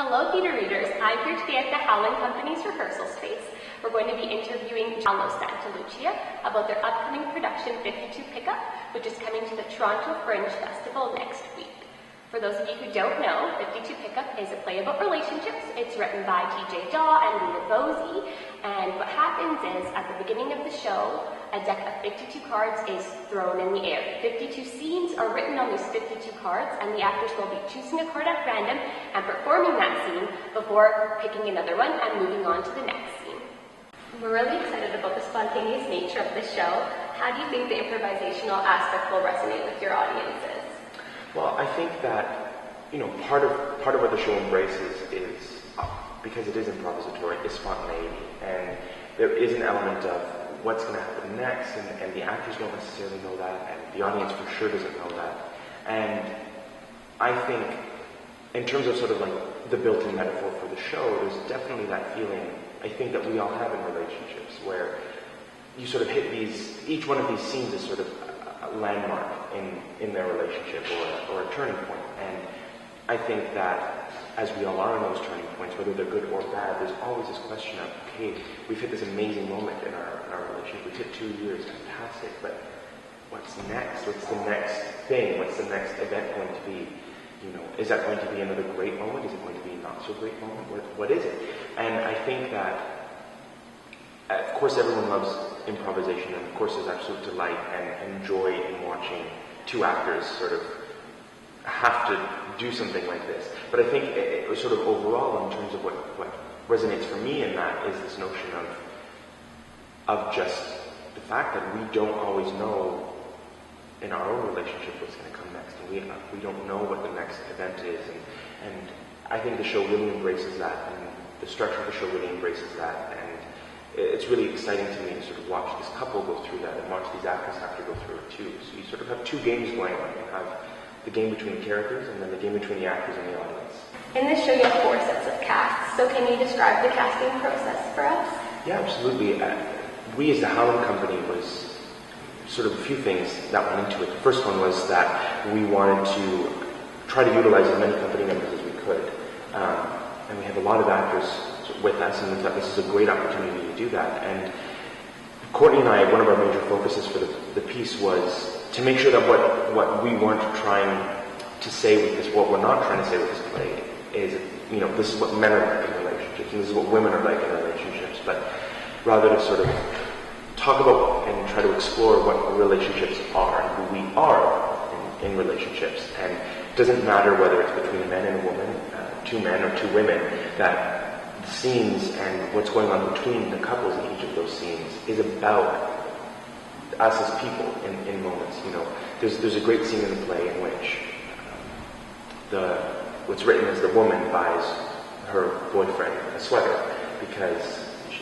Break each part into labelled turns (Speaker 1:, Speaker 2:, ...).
Speaker 1: Hello, theater readers. I'm here today at the Howland Company's rehearsal space. We're going to be interviewing Paulo Santalucia about their upcoming production 52 Pickup, which is coming to the Toronto Fringe Festival next week. For those of you who don't know, 52 Pickup is a play about relationships. It's written by TJ Daw and Lita Bosey, and what happens is, at the beginning of the show, a deck of 52 cards is thrown in the air. 52 scenes are written on these 52 cards, and the actors will be choosing a card at random and performing that scene before picking another one and moving on to the next scene. We're really excited about the spontaneous nature of the show. How do you think the improvisational aspect will resonate with your audiences?
Speaker 2: Well, I think that, part of what the show embraces is, because it is improvisatory, is spontaneity. And there is an element of what's going to happen next, and the actors don't necessarily know that, and the audience for sure doesn't know that. And I think, in terms of sort of like the built-in metaphor for the show, there's definitely that feeling, I think, that we all have in relationships, where you sort of hit each one of these scenes is sort of a landmark in their relationship or a turning point. And I think that as we all are in those turning points, whether they're good or bad, there's always this question of, okay, we've hit this amazing moment in our relationship. We've hit 2 years, fantastic, but what's next? What's the next thing? What's the next event going to be? Is that going to be another great moment? Is it going to be a not so great moment? What is it? And I think that, of course, everyone loves improvisation, and of course there's absolute delight and joy in watching two actors sort of have to do something like this. But I think it was sort of overall, in terms of what resonates for me in that, is this notion of just the fact that we don't always know in our own relationship what's going to come next, and we don't know what the next event is, and I think the show really embraces that, and the structure of the show really embraces that, and it's really exciting to me to sort of watch this couple go through that, and watch these actors have to go through it too. So you sort of have two games going on. You have the game between the characters, and then the game between the actors and the audience.
Speaker 1: In this show, you have 4 sets of casts, so can you describe the casting process for us?
Speaker 2: Yeah, absolutely. We, as the Howland Company, was sort of a few things that went into it. The first one was that we wanted to try to utilize as many company members as we could. And we have a lot of actors with us, and we thought this is a great opportunity to do that. And Courtney and I, one of our major focuses for the piece was to make sure that what we weren't trying to say with this, what we're not trying to say with this play is, this is what men are like in relationships, and this is what women are like in relationships, but rather to sort of talk about and try to explore what relationships are and who we are in relationships. And it doesn't matter whether it's between a man and a woman, 2 men or 2 women, that the scenes and what's going on between the couples in each of those scenes is about us as people in moments. There's a great scene in the play in which what's written is the woman buys her boyfriend a sweater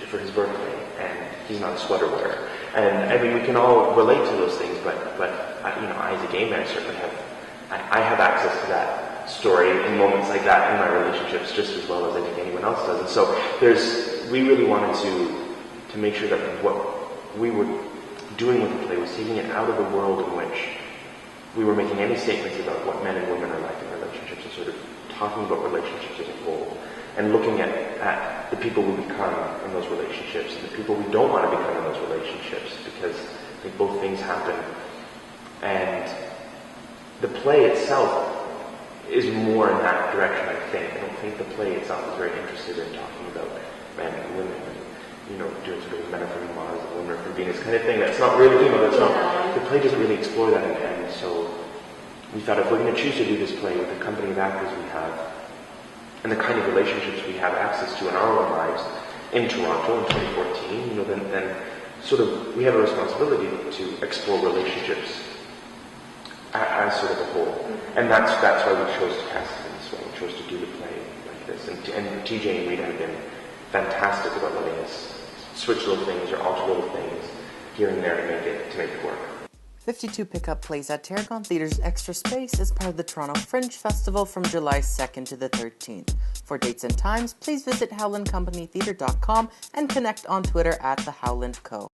Speaker 2: for his birthday, and he's not a sweater wearer. And I mean, we can all relate to those things, but I, as a gay man, certainly have access to that story in moments like that in my relationships just as well as I think anyone else does. And so we really wanted to make sure that what we were doing with the play was taking it out of the world in which we were making any statements about what men and women are like in relationships, and sort of talking about relationships as a whole, and looking at the people we become in those relationships and the people we don't want to become in those relationships, because I think both things happen. And the play itself is more in that direction, I think. I don't think the play itself is very interested in talking about men and women and, doing sort of men are from Mars and women are from Venus kind of thing. That's not really, the play doesn't really explore that, and so we thought, if we're going to choose to do this play with the company of actors we have and the kind of relationships we have access to in our own lives in Toronto in 2014, then sort of we have a responsibility to explore relationships as sort of a whole. And that's why we chose to cast it in this way. We chose to do the play like this. And TJ and Rita have been fantastic about letting us switch little things or alter little things here and there to make it work.
Speaker 3: 52 Pickup plays at Tarragon Theatre's Extra Space as part of the Toronto Fringe Festival from July 2nd to the 13th. For dates and times, please visit howlandcompanytheatre.com and connect on Twitter at the Howland Co.